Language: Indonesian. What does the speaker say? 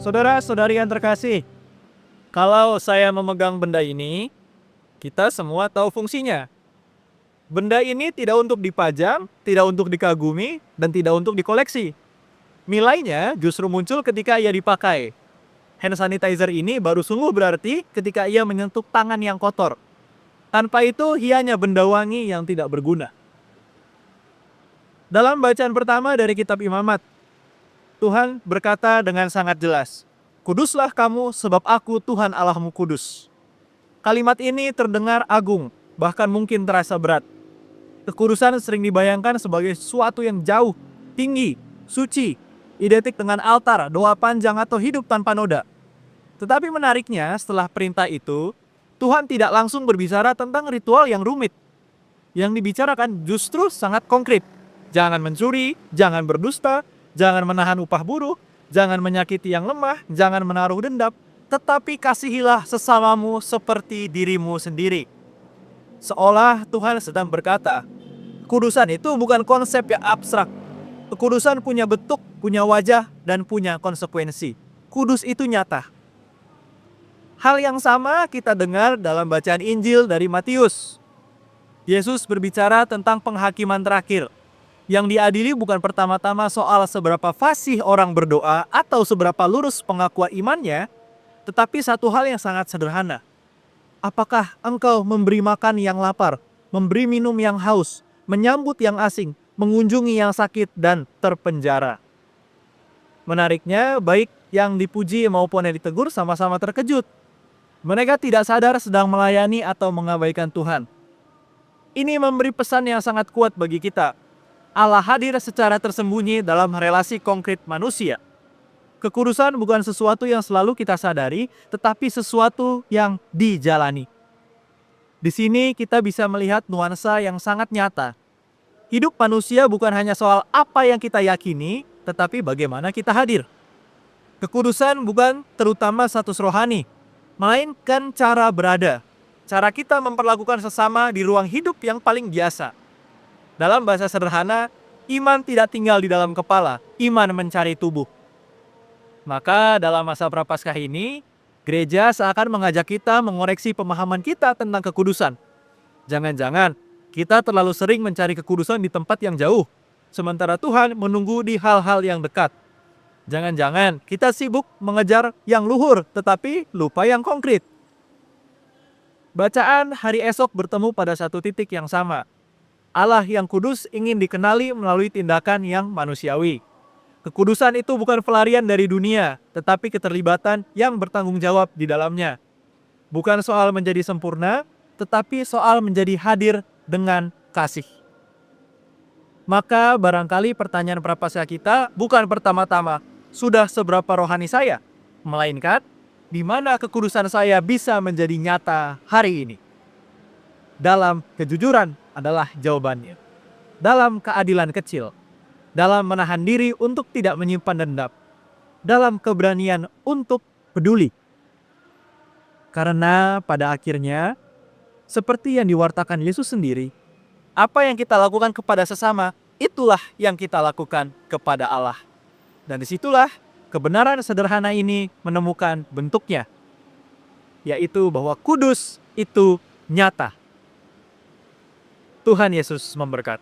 Saudara-saudari yang terkasih, kalau saya memegang benda ini, kita semua tahu fungsinya. Benda ini tidak untuk dipajang, tidak untuk dikagumi, dan tidak untuk dikoleksi. Nilainya justru muncul ketika ia dipakai. Hand sanitizer ini baru sungguh berarti ketika ia menyentuh tangan yang kotor. Tanpa itu, ia hanya benda wangi yang tidak berguna. Dalam bacaan pertama dari kitab Imamat, Tuhan berkata dengan sangat jelas, "Kuduslah kamu sebab aku Tuhan Allahmu kudus." Kalimat ini terdengar agung, bahkan mungkin terasa berat. Kekudusan sering dibayangkan sebagai sesuatu yang jauh, tinggi, suci, identik dengan altar, doa panjang, atau hidup tanpa noda. Tetapi menariknya, setelah perintah itu, Tuhan tidak langsung berbicara tentang ritual yang rumit. Yang dibicarakan justru sangat konkret. Jangan mencuri, jangan berdusta, jangan menahan upah buruh, jangan menyakiti yang lemah, jangan menaruh dendam, tetapi kasihilah sesamamu seperti dirimu sendiri. Seolah Tuhan sedang berkata, kekudusan itu bukan konsep yang abstrak. Kekudusan punya bentuk, punya wajah, dan punya konsekuensi. Kudus itu nyata. Hal yang sama kita dengar dalam bacaan Injil dari Matius. Yesus berbicara tentang penghakiman terakhir. Yang diadili bukan pertama-tama soal seberapa fasih orang berdoa atau seberapa lurus pengakuan imannya, tetapi satu hal yang sangat sederhana. Apakah engkau memberi makan yang lapar, memberi minum yang haus, menyambut yang asing, mengunjungi yang sakit dan terpenjara? Menariknya, baik yang dipuji maupun yang ditegur sama-sama terkejut. Mereka tidak sadar sedang melayani atau mengabaikan Tuhan. Ini memberi pesan yang sangat kuat bagi kita. Allah hadir secara tersembunyi dalam relasi konkret manusia. Kekudusan bukan sesuatu yang selalu kita sadari, tetapi sesuatu yang dijalani. Di sini kita bisa melihat nuansa yang sangat nyata. Hidup manusia bukan hanya soal apa yang kita yakini, tetapi bagaimana kita hadir. Kekudusan bukan terutama status rohani, melainkan cara berada. Cara kita memperlakukan sesama di ruang hidup yang paling biasa. Dalam bahasa sederhana, iman tidak tinggal di dalam kepala, iman mencari tubuh. Maka dalam masa Prapaskah ini, gereja seakan mengajak kita mengoreksi pemahaman kita tentang kekudusan. Jangan-jangan kita terlalu sering mencari kekudusan di tempat yang jauh, sementara Tuhan menunggu di hal-hal yang dekat. Jangan-jangan kita sibuk mengejar yang luhur, tetapi lupa yang konkret. Bacaan hari esok bertemu pada satu titik yang sama. Allah yang kudus ingin dikenali melalui tindakan yang manusiawi. Kekudusan itu bukan pelarian dari dunia, tetapi keterlibatan yang bertanggung jawab di dalamnya. Bukan soal menjadi sempurna, tetapi soal menjadi hadir dengan kasih. Maka barangkali pertanyaan Prapaskah kita bukan pertama-tama, sudah seberapa rohani saya? Melainkan, di mana kekudusan saya bisa menjadi nyata hari ini? Dalam kejujuran adalah jawabannya. Dalam keadilan kecil. Dalam menahan diri untuk tidak menyimpan dendam. Dalam keberanian untuk peduli. Karena pada akhirnya, seperti yang diwartakan Yesus sendiri, apa yang kita lakukan kepada sesama, itulah yang kita lakukan kepada Allah. Dan disitulah kebenaran sederhana ini menemukan bentuknya. Yaitu bahwa kudus itu nyata. Tuhan Yesus memberkati.